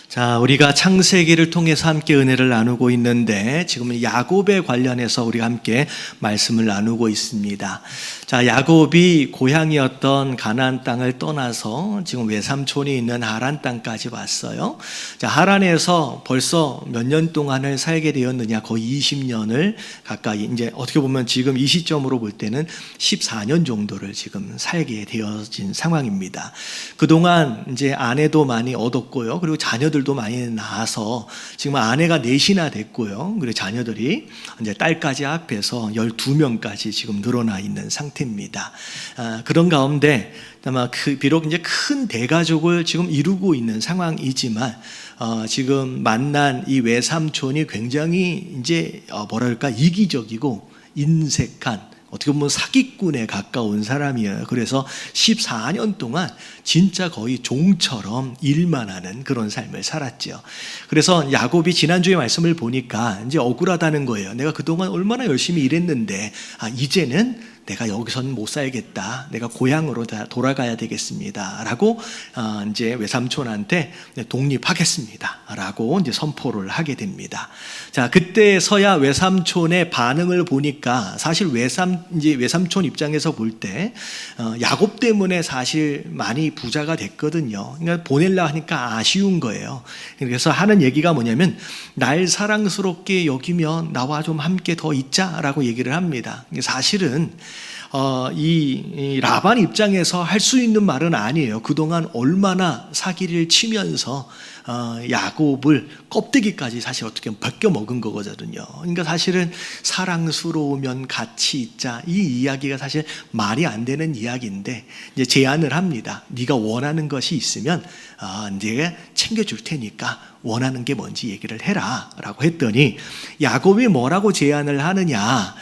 자, 우리가 창세기를 통해서 함께 은혜를 나누고 있는데 지금은 야곱에 관련해서 우리가 함께 말씀을 나누고 있습니다. 자, 야곱이 고향이었던 가나안 땅을 떠나서 지금 외삼촌이 있는 하란 땅까지 왔어요. 자, 하란에서 벌써 몇 년 동안을 살게 되었느냐? 거의 20년을 가까이, 이제 어떻게 보면 지금 이 시점으로 볼 때는 14년 정도를 지금 살게 되어진 상황입니다. 그동안 이제 아내도 많이 얻었고요. 그리고 자녀들도 많이 낳아서 지금 아내가 넷이나 됐고요. 그리고 자녀들이 이제 딸까지 합해서 12명까지 지금 늘어나 있는 상태입니다. 그런 가운데 아마 비록 이제 큰 대가족을 지금 이루고 있는 상황이지만 지금 만난 이 외삼촌이 굉장히 이제 뭐랄까 이기적이고 인색한, 어떻게 보면 사기꾼에 가까운 사람이에요. 그래서 14년 동안 진짜 거의 종처럼 일만 하는 그런 삶을 살았죠. 그래서 야곱이 지난주에 말씀을 보니까 이제 억울하다는 거예요. 내가 그동안 얼마나 열심히 일했는데 이제는 내가 여기서는 못 살겠다. 내가 고향으로 돌아가야 되겠습니다. 라고 이제 외삼촌한테 독립하겠습니다. 라고 이제 선포를 하게 됩니다. 자, 그때서야 외삼촌의 반응을 보니까 사실 외삼촌 입장에서 볼 때 야곱 때문에 사실 많이 부자가 됐거든요. 그러니까 보내려 하니까 아쉬운 거예요. 그래서 하는 얘기가 뭐냐면 날 사랑스럽게 여기면 나와 좀 함께 더 있자라고 얘기를 합니다. 사실은 이 라반 입장에서 할 수 있는 말은 아니에요. 그동안 얼마나 사기를 치면서 야곱을 껍데기까지 사실 어떻게 보면 벗겨 먹은 거거든요. 그러니까 사실은 사랑스러우면 같이 있자, 이 이야기가 사실 말이 안 되는 이야기인데 이제 제안을 합니다. 네가 원하는 것이 있으면 내가 챙겨줄 테니까 원하는 게 뭔지 얘기를 해라 라고 했더니 야곱이 뭐라고 제안을 하느냐,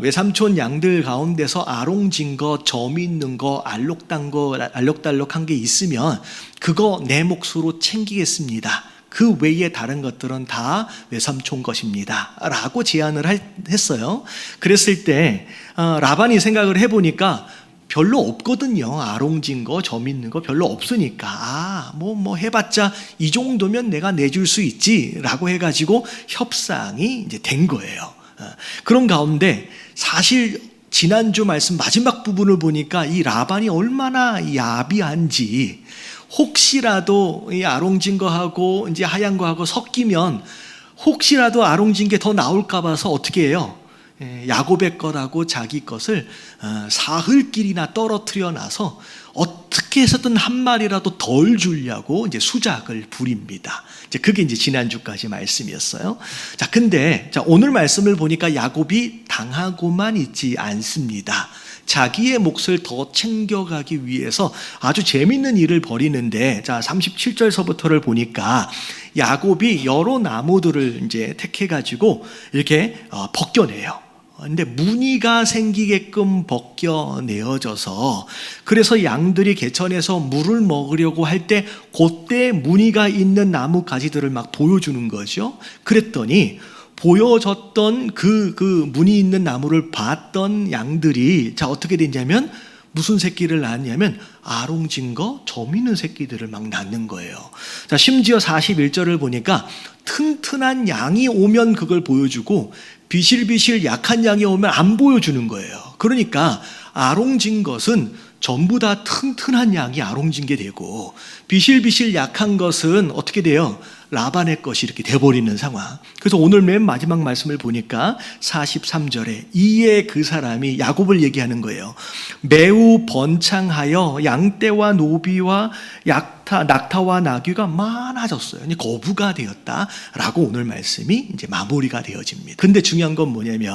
외삼촌 양들 가운데서 아롱진 거, 점 있는 거, 알록달록한 게 있으면 그거 내 몫으로 챙기겠습니다. 그 외에 다른 것들은 다 외삼촌 것입니다. 라고 제안을 했어요. 그랬을 때 라반이 생각을 해보니까 별로 없거든요. 아롱진 거, 점 있는 거 별로 없으니까 뭐 해봤자 이 정도면 내가 내줄 수 있지라고 해가지고 협상이 이제 된 거예요. 그런 가운데 사실 지난주 말씀 마지막 부분을 보니까 이 라반이 얼마나 야비한지, 혹시라도 이 아롱진 거하고 이제 하얀 거하고 섞이면 혹시라도 아롱진 게 더 나올까 봐서 어떻게 해요? 야곱의 거라고 자기 것을 사흘길이나 떨어뜨려 놔서 어떻게 해서든 한 마리라도 덜 주려고 이제 수작을 부립니다. 이제 그게 이제 지난주까지 말씀이었어요. 자, 근데 오늘 말씀을 보니까 야곱이 당하고만 있지 않습니다. 자기의 몫을 더 챙겨가기 위해서 아주 재밌는 일을 벌이는데, 자, 37절서부터를 보니까 야곱이 여러 나무들을 이제 택해가지고 이렇게 벗겨내요. 근데 무늬가 생기게끔 벗겨내어져서, 그래서 양들이 개천에서 물을 먹으려고 할 때 그때 무늬가 있는 나무 가지들을 막 보여주는 거죠. 그랬더니 보여졌던 그 무늬 있는 나무를 봤던 양들이 자 어떻게 됐냐면 무슨 새끼를 낳았냐면 아롱진 거, 점 있는 새끼들을 막 낳는 거예요. 자, 심지어 41절을 보니까 튼튼한 양이 오면 그걸 보여주고 비실비실 약한 양이 오면 안 보여주는 거예요. 그러니까 아롱진 것은 전부 다 튼튼한 양이 아롱진 게 되고 비실비실 약한 것은 어떻게 돼요? 라반의 것이 이렇게 돼버리는 상황. 그래서 오늘 맨 마지막 말씀을 보니까 43절에 이에 그 사람이 야곱을 얘기하는 거예요. 매우 번창하여 양떼와 노비와 낙타와 나귀가 많아졌어요. 거부가 되었다라고 오늘 말씀이 이제 마무리가 되어집니다. 근데 중요한 건 뭐냐면,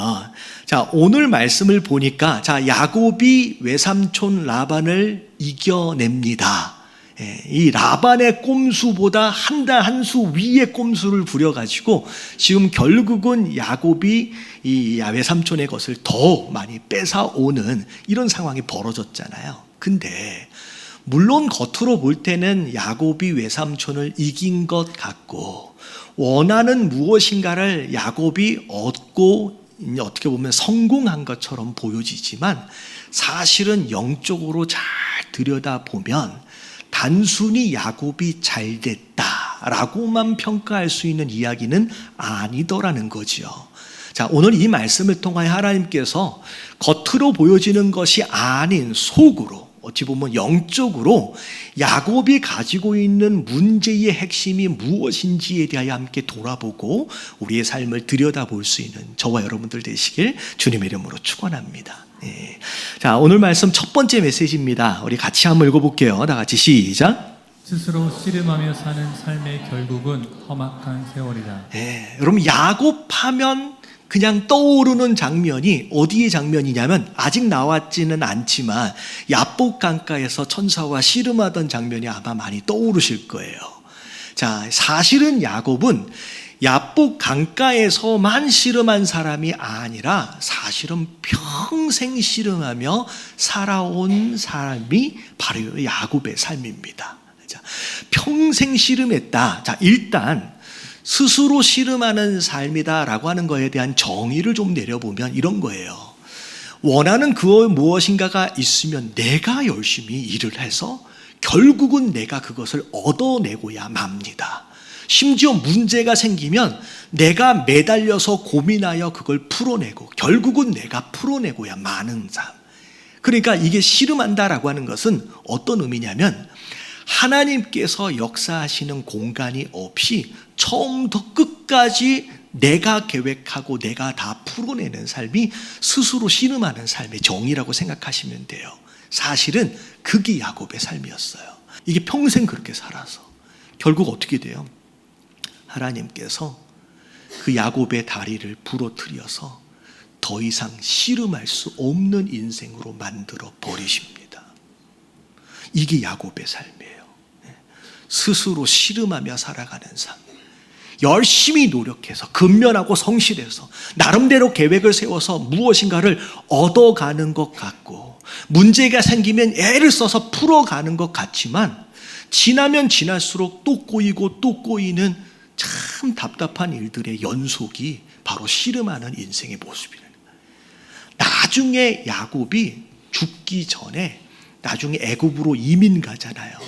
자, 오늘 말씀을 보니까 자, 야곱이 외삼촌 라반을 이겨냅니다. 이 라반의 꼼수보다 한 수 위의 꼼수를 부려가지고 지금 결국은 야곱이 이 외삼촌의 것을 더 많이 뺏어오는 이런 상황이 벌어졌잖아요. 근데 물론 겉으로 볼 때는 야곱이 외삼촌을 이긴 것 같고 원하는 무엇인가를 야곱이 얻고 어떻게 보면 성공한 것처럼 보여지지만 사실은 영적으로 잘 들여다보면 단순히 야곱이 잘 됐다 라고만 평가할 수 있는 이야기는 아니더라는 거지요. 자, 오늘 이 말씀을 통하여 하나님께서 겉으로 보여지는 것이 아닌 속으로, 어찌 보면 영적으로 야곱이 가지고 있는 문제의 핵심이 무엇인지에 대하여 함께 돌아보고 우리의 삶을 들여다볼 수 있는 저와 여러분들 되시길 주님의 이름으로 축원합니다. 예. 자, 오늘 말씀 첫 번째 메시지입니다. 우리 같이 한번 읽어볼게요. 다 같이 시작. 스스로 씨름하며 사는 삶의 결국은 험악한 세월이다. 예. 여러분, 야곱하면 그냥 떠오르는 장면이 어디의 장면이냐면 아직 나왔지는 않지만 야복 강가에서 천사와 씨름하던 장면이 아마 많이 떠오르실 거예요. 자, 사실은 야곱은 야복 강가에서만 씨름한 사람이 아니라 사실은 평생 씨름하며 살아온 사람이 바로 야곱의 삶입니다. 자, 평생 씨름했다. 자, 일단 스스로 씨름하는 삶이다라고 하는 거에 대한 정의를 좀 내려보면 이런 거예요. 원하는 그 무엇인가가 있으면 내가 열심히 일을 해서 결국은 내가 그것을 얻어내고야 맙니다. 심지어 문제가 생기면 내가 매달려서 고민하여 그걸 풀어내고 결국은 내가 풀어내고야 마는 삶. 그러니까 이게 씨름한다라고 하는 것은 어떤 의미냐면 하나님께서 역사하시는 공간이 없이 처음부터 끝까지 내가 계획하고 내가 다 풀어내는 삶이 스스로 씨름하는 삶의 정의라고 생각하시면 돼요. 사실은 그게 야곱의 삶이었어요. 이게 평생 그렇게 살아서 결국 어떻게 돼요? 하나님께서 그 야곱의 다리를 부러뜨려서 더 이상 씨름할 수 없는 인생으로 만들어 버리십니다. 이게 야곱의 삶이에요. 스스로 씨름하며 살아가는 삶. 열심히 노력해서 근면하고 성실해서 나름대로 계획을 세워서 무엇인가를 얻어가는 것 같고 문제가 생기면 애를 써서 풀어가는 것 같지만 지나면 지날수록 또 꼬이고 또 꼬이는 참 답답한 일들의 연속이 바로 씨름하는 인생의 모습이에요. 나중에 야곱이 죽기 전에 나중에 애굽으로 이민 가잖아요.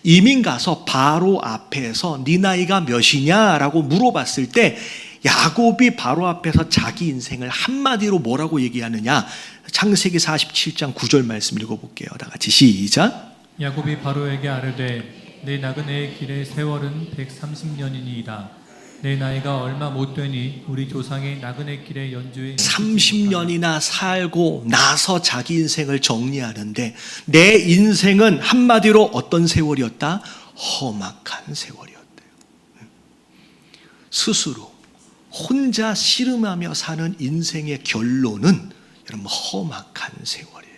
이민 가서 바로 앞에서 네 나이가 몇이냐라고 물어봤을 때 야곱이 바로 앞에서 자기 인생을 한마디로 뭐라고 얘기하느냐. 창세기 47장 9절 말씀 읽어볼게요. 다 같이 시작. 야곱이 바로에게 아뢰되 내 나그네의 길의 세월은 130년이니이다. 내 나이가 얼마 못 되니 우리 조상의 나그네 길의 연주에 30년이나 살고 나서 자기 인생을 정리하는데 내 인생은 한마디로 어떤 세월이었다? 험악한 세월이었대요. 스스로 혼자 씨름하며 사는 인생의 결론은 여러분 험악한 세월이에요.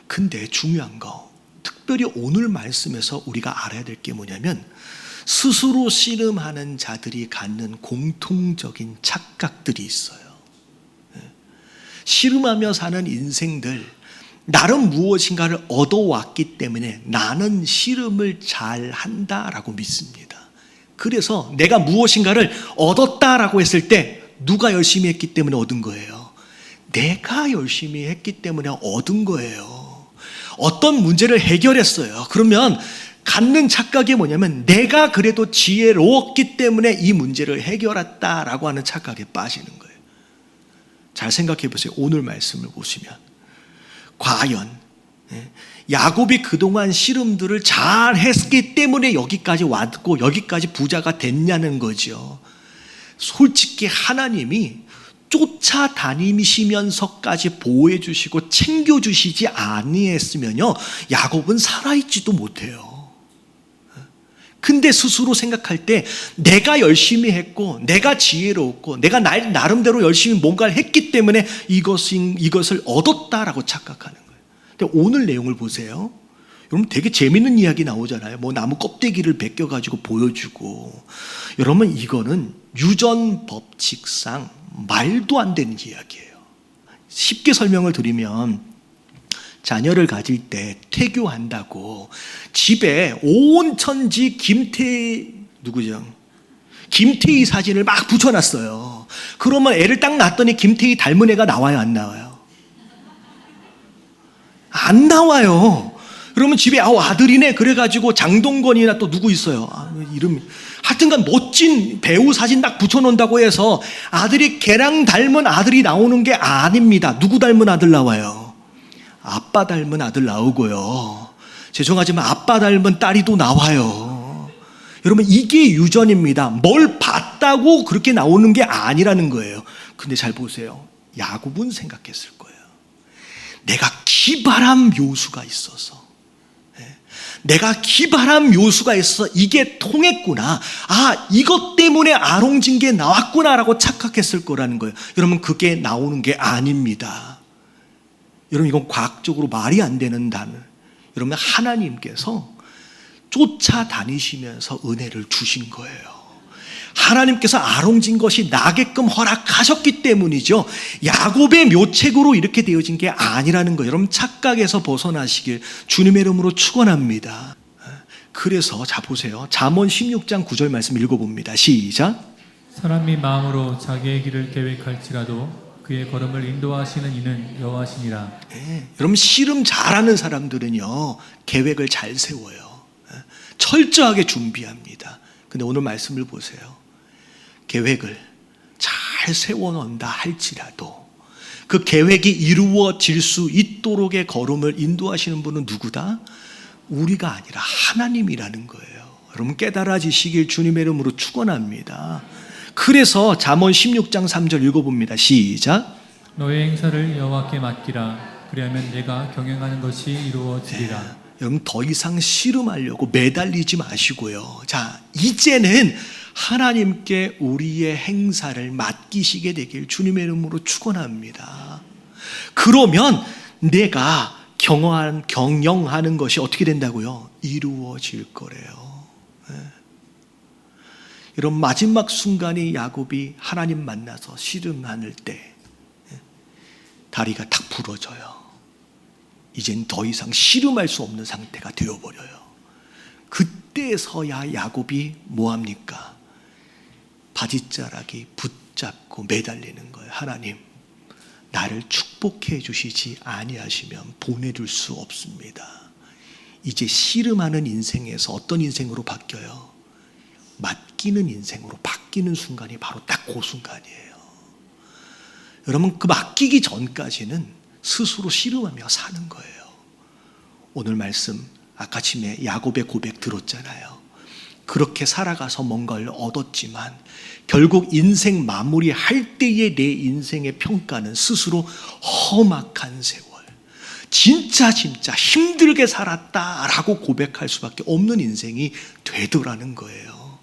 근데 중요한 거 특별히 오늘 말씀에서 우리가 알아야 될 게 뭐냐면 스스로 씨름하는 자들이 갖는 공통적인 착각들이 있어요. 씨름하며 사는 인생들, 나름 무엇인가를 얻어왔기 때문에 나는 씨름을 잘 한다라고 믿습니다. 그래서 내가 무엇인가를 얻었다라고 했을 때 누가 열심히 했기 때문에 얻은 거예요? 내가 열심히 했기 때문에 얻은 거예요. 어떤 문제를 해결했어요. 그러면 갖는 착각이 뭐냐면 내가 그래도 지혜로웠기 때문에 이 문제를 해결했다라고 하는 착각에 빠지는 거예요. 잘 생각해 보세요. 오늘 말씀을 보시면 과연 야곱이 그동안 씨름들을 잘 했기 때문에 여기까지 왔고 여기까지 부자가 됐냐는 거죠. 솔직히 하나님이 쫓아다니시면서까지 보호해 주시고 챙겨 주시지 아니했으면요 야곱은 살아있지도 못해요. 근데 스스로 생각할 때 내가 열심히 했고 내가 지혜로웠고 내가 나름대로 열심히 뭔가를 했기 때문에 이것을 얻었다라고 착각하는 거예요. 근데 오늘 내용을 보세요. 여러분 되게 재밌는 이야기 나오잖아요. 뭐 나무 껍데기를 벗겨가지고 보여주고. 여러분 이거는 유전 법칙상 말도 안 되는 이야기예요. 쉽게 설명을 드리면 자녀를 가질 때 태교한다고 집에 온 천지 김태희 사진을 막 붙여놨어요. 그러면 애를 딱 낳았더니 김태희 닮은 애가 나와요, 안 나와요? 안 나와요. 그러면 집에 아들이네 그래가지고 장동건이나 또 누구 있어요? 이름이 하여튼간 멋진 배우 사진 딱 붙여놓는다고 해서 아들이 걔랑 닮은 아들이 나오는 게 아닙니다. 누구 닮은 아들 나와요? 아빠 닮은 아들 나오고요. 죄송하지만 아빠 닮은 딸이 또 나와요. 여러분 이게 유전입니다. 뭘 봤다고 그렇게 나오는 게 아니라는 거예요. 근데 잘 보세요. 야곱은 생각했을 거예요. 내가 기발한 묘수가 있어서, 내가 기발한 묘수가 있어서 이게 통했구나. 이것 때문에 아롱진 게 나왔구나라고 착각했을 거라는 거예요. 여러분 그게 나오는 게 아닙니다. 여러분 이건 과학적으로 말이 안 되는 단어. 여러분 하나님께서 쫓아다니시면서 은혜를 주신 거예요. 하나님께서 아롱진 것이 나게끔 허락하셨기 때문이죠. 야곱의 묘책으로 이렇게 되어진 게 아니라는 거예요. 여러분 착각에서 벗어나시길 주님의 이름으로 축원합니다. 그래서 자 보세요. 잠언 16장 9절 말씀 읽어봅니다. 시작. 사람이 마음으로 자기의 길을 계획할지라도 그의 걸음을 인도하시는 이는 여호와시니라. 여러분 씨름 잘하는 사람들은요 계획을 잘 세워요. 철저하게 준비합니다. 근데 오늘 말씀을 보세요. 계획을 잘 세워놓는다 할지라도 그 계획이 이루어질 수 있도록의 걸음을 인도하시는 분은 누구다? 우리가 아니라 하나님이라는 거예요. 여러분 깨달아지시길 주님의 이름으로 축원합니다. 그래서 잠언 16장 3절 읽어봅니다. 시작. 너의 행사를 여호와께 맡기라. 그리하면 내가 경영하는 것이 이루어지리라. 여러분 더 이상 씨름하려고 매달리지 마시고요. 자, 이제는 하나님께 우리의 행사를 맡기시게 되길 주님의 이름으로 축원합니다. 그러면 내가 경영하는 것이 어떻게 된다고요? 이루어질 거래요. 여러분 마지막 순간이 야곱이 하나님 만나서 씨름하는 때 다리가 탁 부러져요. 이젠 더 이상 씨름할 수 없는 상태가 되어버려요. 그때서야 야곱이 뭐합니까? 바지자락이 붙잡고 매달리는 거예요. 하나님, 나를 축복해 주시지 아니하시면 보내줄 수 없습니다. 이제 씨름하는 인생에서 어떤 인생으로 바뀌어요? 맡기는 인생으로 바뀌는 순간이 바로 딱 그 순간이에요. 여러분 그 맡기기 전까지는 스스로 씨름하며 사는 거예요. 오늘 말씀 아까 아침에 야곱의 고백 들었잖아요. 그렇게 살아가서 뭔가를 얻었지만 결국 인생 마무리할 때의 내 인생의 평가는 스스로 험악한 세월, 진짜 힘들게 살았다라고 고백할 수밖에 없는 인생이 되더라는 거예요.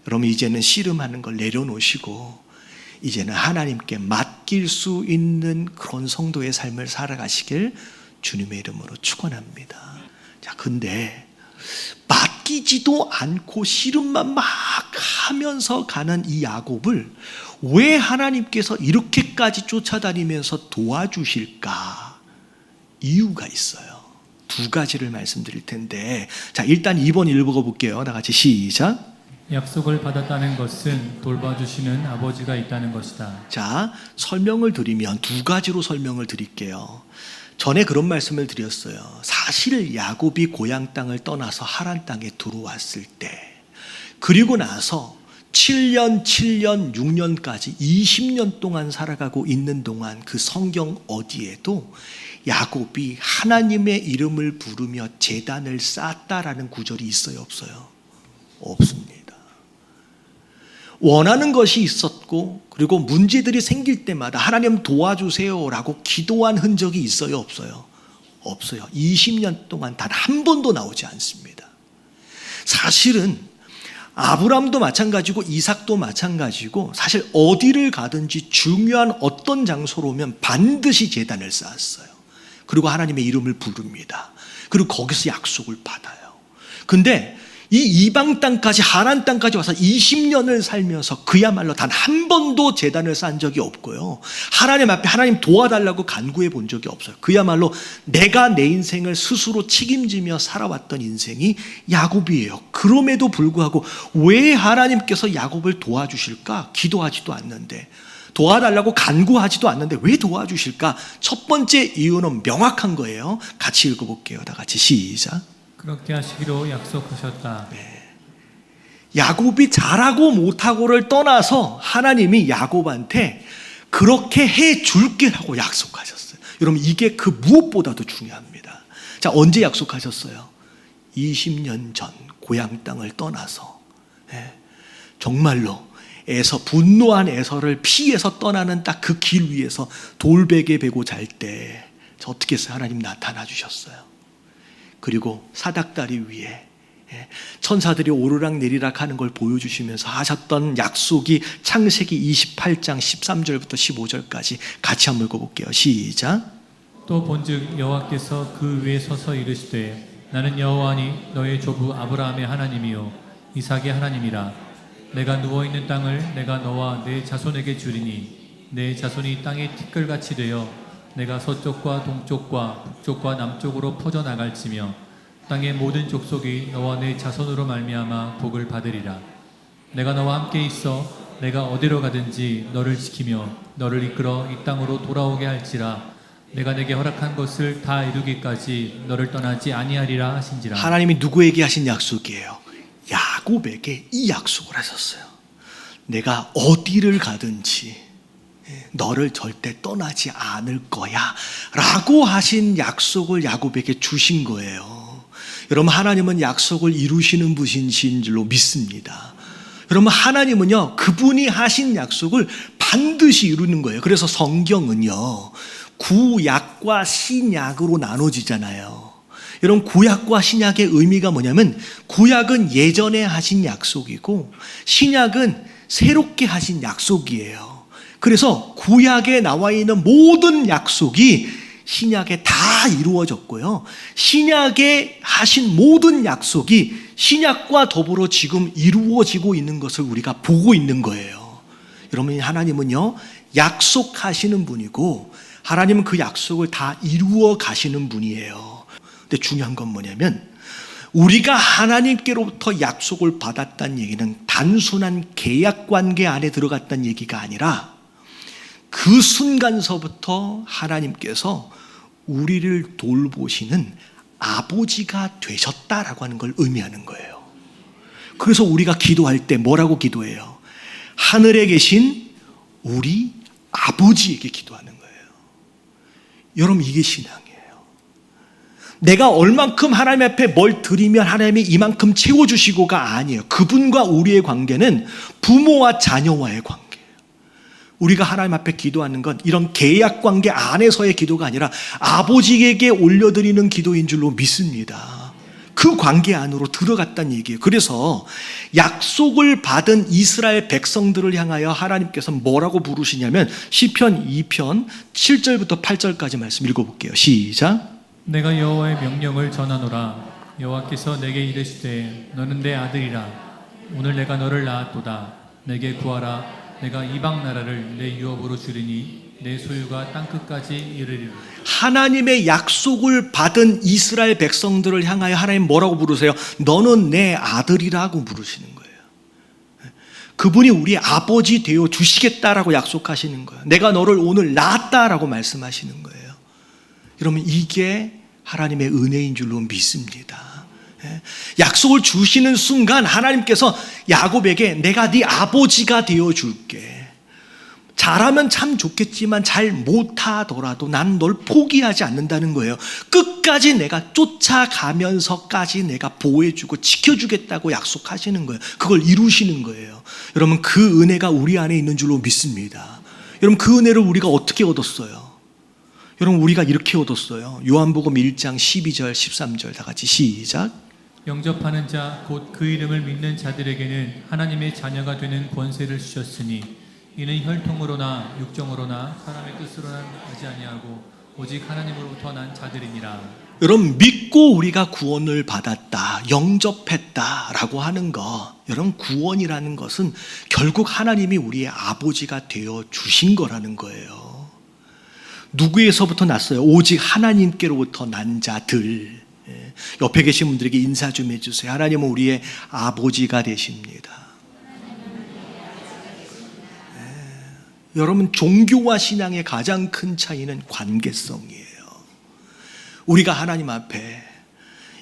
여러분 이제는 씨름하는 걸 내려놓으시고 이제는 하나님께 맡길 수 있는 그런 성도의 삶을 살아가시길 주님의 이름으로 축원합니다. 자, 근데 맡기지도 않고 씨름만 막 하면서 가는 이 야곱을 왜 하나님께서 이렇게까지 쫓아다니면서 도와주실까? 이유가 있어요. 두 가지를 말씀드릴 텐데, 자, 일단 2번 읽어볼게요. 다 같이 시작. 약속을 받았다는 것은 돌봐주시는 아버지가 있다는 것이다. 자, 설명을 드리면 두 가지로 설명을 드릴게요. 전에 그런 말씀을 드렸어요. 사실 야곱이 고향 땅을 떠나서 하란 땅에 들어왔을 때, 그리고 나서 7년, 6년까지 20년 동안 살아가고 있는 동안 그 성경 어디에도 야곱이 하나님의 이름을 부르며 제단을 쌓았다라는 구절이 있어요, 없어요? 없습니다. 원하는 것이 있었고 그리고 문제들이 생길 때마다 하나님 도와주세요라고 기도한 흔적이 있어요, 없어요? 없어요. 20년 동안 단 한 번도 나오지 않습니다. 사실은 아브람도 마찬가지고 이삭도 마찬가지고 사실 어디를 가든지 중요한 어떤 장소로 오면 반드시 제단을 쌓았어요. 그리고 하나님의 이름을 부릅니다. 그리고 거기서 약속을 받아요. 근데 이 이방 땅까지 하란 땅까지 와서 20년을 살면서 그야말로 단 한 번도 제단을 쌓은 적이 없고요. 하나님 앞에 하나님 도와달라고 간구해 본 적이 없어요. 그야말로 내가 내 인생을 스스로 책임지며 살아왔던 인생이 야곱이에요. 그럼에도 불구하고 왜 하나님께서 야곱을 도와주실까? 기도하지도 않는데 도와달라고 간구하지도 않는데 왜 도와주실까? 첫 번째 이유는 명확한 거예요. 같이 읽어볼게요. 다 같이 시작. 그렇게 하시기로 약속하셨다. 야곱이 잘하고 못하고를 떠나서 하나님이 야곱한테 그렇게 해줄게라고 약속하셨어요. 여러분 이게 그 무엇보다도 중요합니다. 자, 언제 약속하셨어요? 20년 전 고향 땅을 떠나서 정말로 분노한 에서를 피해서 떠나는 딱 그 길 위에서 돌베개 베고 잘 때 어떻게 해서 하나님 나타나 주셨어요. 그리고 사닥다리 위에 천사들이 오르락 내리락 하는 걸 보여주시면서 하셨던 약속이 창세기 28장 13절부터 15절까지 같이 한번 읽어볼게요. 시작. 또 본즉 여호와께서 그 위에 서서 이르시되 나는 여호와니 너의 조부 아브라함의 하나님이요 이삭의 하나님이라. 내가 누워있는 땅을 내가 너와 내 자손에게 주리니 내 자손이 땅의 티끌같이 되어 내가 서쪽과 동쪽과 북쪽과 남쪽으로 퍼져나갈지며 땅의 모든 족속이 너와 내 자손으로 말미암아 복을 받으리라. 내가 너와 함께 있어 내가 어디로 가든지 너를 지키며 너를 이끌어 이 땅으로 돌아오게 할지라. 내가 내게 허락한 것을 다 이루기까지 너를 떠나지 아니하리라 하신지라. 하나님이 누구에게 하신 약속이에요? 야곱에게 이 약속을 하셨어요. 내가 어디를 가든지 너를 절대 떠나지 않을 거야 라고 하신 약속을 야곱에게 주신 거예요. 여러분 하나님은 약속을 이루시는 분이신 줄로 믿습니다. 여러분 하나님은요 그분이 하신 약속을 반드시 이루는 거예요. 그래서 성경은요 구약과 신약으로 나눠지잖아요. 여러분 구약과 신약의 의미가 뭐냐면 구약은 예전에 하신 약속이고 신약은 새롭게 하신 약속이에요. 그래서 구약에 나와 있는 모든 약속이 신약에 다 이루어졌고요. 신약에 하신 모든 약속이 신약과 더불어 지금 이루어지고 있는 것을 우리가 보고 있는 거예요. 여러분 하나님은요 약속하시는 분이고 하나님은 그 약속을 다 이루어 가시는 분이에요. 근데 중요한 건 뭐냐면 우리가 하나님께로부터 약속을 받았다는 얘기는 단순한 계약 관계 안에 들어갔다는 얘기가 아니라 그 순간서부터 하나님께서 우리를 돌보시는 아버지가 되셨다라고 하는 걸 의미하는 거예요. 그래서 우리가 기도할 때 뭐라고 기도해요? 하늘에 계신 우리 아버지에게 기도하는 거예요. 여러분 이게 신앙이에요. 내가 얼만큼 하나님 앞에 뭘 드리면 하나님이 이만큼 채워주시고가 아니에요. 그분과 우리의 관계는 부모와 자녀와의 관계예요. 우리가 하나님 앞에 기도하는 건 이런 계약 관계 안에서의 기도가 아니라 아버지에게 올려드리는 기도인 줄로 믿습니다. 그 관계 안으로 들어갔다는 얘기예요. 그래서 약속을 받은 이스라엘 백성들을 향하여 하나님께서 뭐라고 부르시냐면 시편 2편 7절부터 8절까지 말씀 읽어볼게요. 시작. 내가 여호와의 명령을 전하노라. 여호와께서 내게 이르시되 너는 내 아들이라. 오늘 내가 너를 낳았도다. 내게 구하라. 내가 이방 나라를 내 유업으로 주리니 내 소유가 땅끝까지 이르리라. 하나님의 약속을 받은 이스라엘 백성들을 향하여 하나님 뭐라고 부르세요? 너는 내 아들이라고 부르시는 거예요. 그분이 우리 아버지 되어 주시겠다라고 약속하시는 거예요. 내가 너를 오늘 낳았다라고 말씀하시는 거예요. 여러분 이게 하나님의 은혜인 줄로 믿습니다. 약속을 주시는 순간 하나님께서 야곱에게 내가 네 아버지가 되어줄게. 잘하면 참 좋겠지만 잘 못하더라도 난 널 포기하지 않는다는 거예요. 끝까지 내가 쫓아가면서까지 내가 보호해주고 지켜주겠다고 약속하시는 거예요. 그걸 이루시는 거예요. 여러분 그 은혜가 우리 안에 있는 줄로 믿습니다. 여러분 그 은혜를 우리가 어떻게 얻었어요? 여러분 우리가 이렇게 얻었어요. 요한복음 1장 12절 13절 다 같이 시작. 영접하는 자 곧 그 이름을 믿는 자들에게는 하나님의 자녀가 되는 권세를 주셨으니 이는 혈통으로나 육정으로나 사람의 뜻으로나 하지 아니하고 오직 하나님으로부터 난 자들이니라. 여러분 믿고 우리가 구원을 받았다, 영접했다라고 하는 거, 여러분 구원이라는 것은 결국 하나님이 우리의 아버지가 되어 주신 거라는 거예요. 누구에서부터 났어요? 오직 하나님께로부터 난 자들. 옆에 계신 분들에게 인사 좀 해주세요. 하나님은 우리의 아버지가 되십니다. 여러분, 종교와 신앙의 가장 큰 차이는 관계성이에요. 우리가 하나님 앞에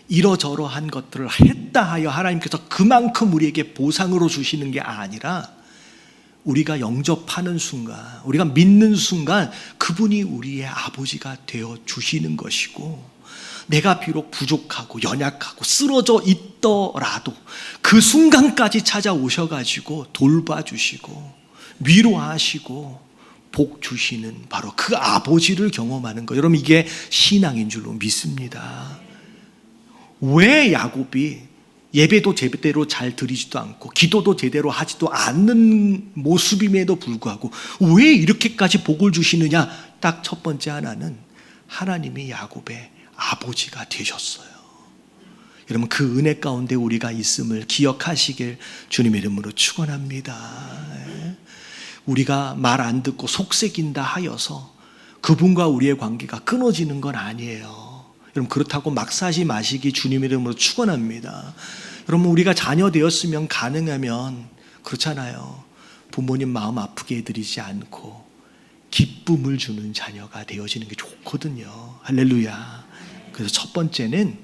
이러저러한 것들을 했다 하여 하나님께서 그만큼 우리에게 보상으로 주시는 게 아니라 우리가 영접하는 순간, 우리가 믿는 순간 그분이 우리의 아버지가 되어 주시는 것이고, 내가 비록 부족하고 연약하고 쓰러져 있더라도 그 순간까지 찾아오셔가지고 돌봐주시고 위로하시고 복 주시는 바로 그 아버지를 경험하는 거, 여러분 이게 신앙인 줄로 믿습니다. 왜 야곱이 예배도 제대로 잘 드리지도 않고 기도도 제대로 하지도 않는 모습임에도 불구하고 왜 이렇게까지 복을 주시느냐? 딱 첫 번째 하나는 하나님이 야곱의 아버지가 되셨어요. 여러분, 그 은혜 가운데 우리가 있음을 기억하시길 주님의 이름으로 축원합니다. 우리가 말 안 듣고 속색인다 하여서 그분과 우리의 관계가 끊어지는 건 아니에요. 여러분, 그렇다고 막 사지 마시기 주님의 이름으로 축원합니다. 여러분, 우리가 자녀 되었으면 가능하면 그렇잖아요. 부모님 마음 아프게 해드리지 않고 기쁨을 주는 자녀가 되어지는 게 좋거든요. 할렐루야. 그래서 첫 번째는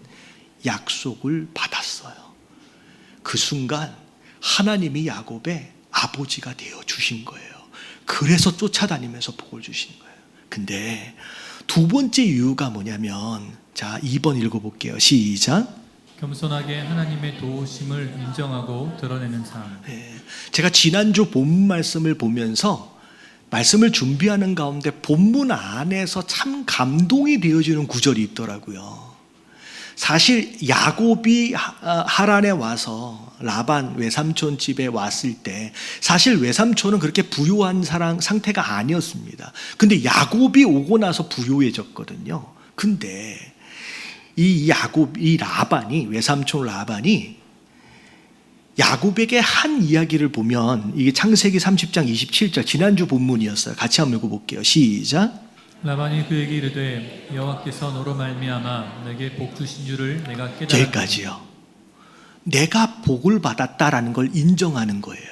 약속을 받았어요. 그 순간 하나님이 야곱의 아버지가 되어 주신 거예요. 그래서 쫓아다니면서 복을 주신 거예요. 근데 두 번째 이유가 뭐냐면, 자, 2번 읽어볼게요. 시작. 겸손하게 하나님의 도우심을 인정하고 드러내는 삶. 제가 지난주 본문 말씀을 보면서 말씀을 준비하는 가운데 본문 안에서 참 감동이 되어지는 구절이 있더라고요. 사실 야곱이 하란에 와서 라반 외삼촌 집에 왔을 때 사실 외삼촌은 그렇게 부유한 상태가 아니었습니다. 근데 야곱이 오고 나서 부유해졌거든요. 근데 이 라반이, 외삼촌 라반이 야곱에게 한 이야기를 보면, 이게 창세기 30장 27절 지난주 본문이었어요. 같이 한번 읽어볼게요. 시작. 라반이 그에게 이르되 여호와께서 너로 말미암아 내게 복 주신 줄을 내가 깨달았다. 저기까지요. 내가 복을 받았다라는 걸 인정하는 거예요.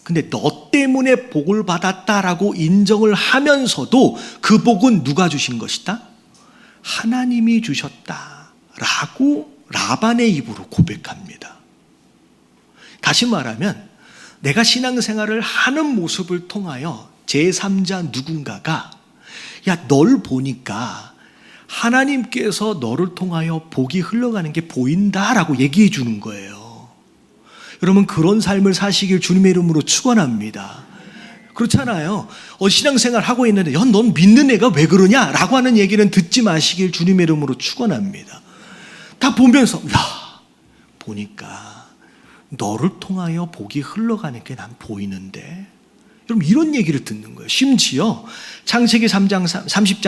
근데 너 때문에 복을 받았다라고 인정을 하면서도 그 복은 누가 주신 것이다? 하나님이 주셨다라고 라반의 입으로 고백합니다. 다시 말하면 내가 신앙생활을 하는 모습을 통하여 제3자 누군가가 야, 널 보니까 하나님께서 너를 통하여 복이 흘러가는 게 보인다라고 얘기해 주는 거예요. 여러분, 그런 삶을 사시길 주님의 이름으로 축원합니다. 그렇잖아요. 신앙생활 하고 있는데 야, 넌 믿는 애가 왜 그러냐? 라고 하는 얘기는 듣지 마시길 주님의 이름으로 축원합니다. 다 보면서 야, 보니까 너를 통하여 복이 흘러가는 게 난 보이는데, 여러분 이런 얘기를 듣는 거예요. 심지어 창세기 30장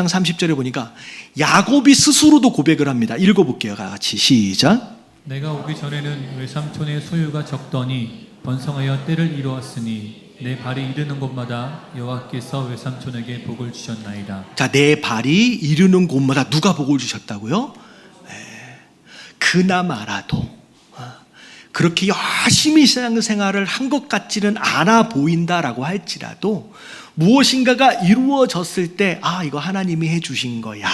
30절에 보니까 야곱이 스스로도 고백을 합니다. 읽어볼게요. 같이 시작. 내가 오기 전에는 외삼촌의 소유가 적더니 번성하여 때를 이루었으니 내 발이 이르는 곳마다 여호와께서 외삼촌에게 복을 주셨나이다. 자, 내 발이 이르는 곳마다 누가 복을 주셨다고요? 그나마라도 그렇게 열심히 신앙생활을 한 것 같지는 않아 보인다라고 할지라도 무엇인가가 이루어졌을 때 이거 하나님이 해주신 거야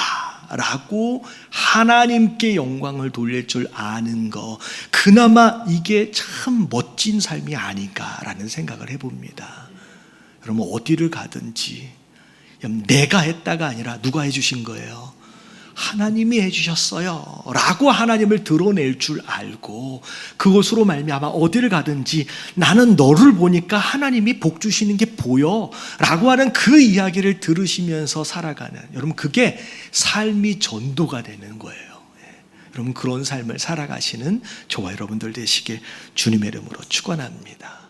라고 하나님께 영광을 돌릴 줄 아는 거, 그나마 이게 참 멋진 삶이 아닌가라는 생각을 해봅니다. 여러분, 어디를 가든지 내가 했다가 아니라 누가 해주신 거예요? 하나님이 해주셨어요 라고 하나님을 드러낼 줄 알고 그것으로 말미암아 어디를 가든지 나는 너를 보니까 하나님이 복 주시는 게 보여 라고 하는 그 이야기를 들으시면서 살아가는, 여러분 그게 삶이 전도가 되는 거예요. 여러분, 그런 삶을 살아가시는 저와 여러분들 되시길 주님의 이름으로 축원합니다.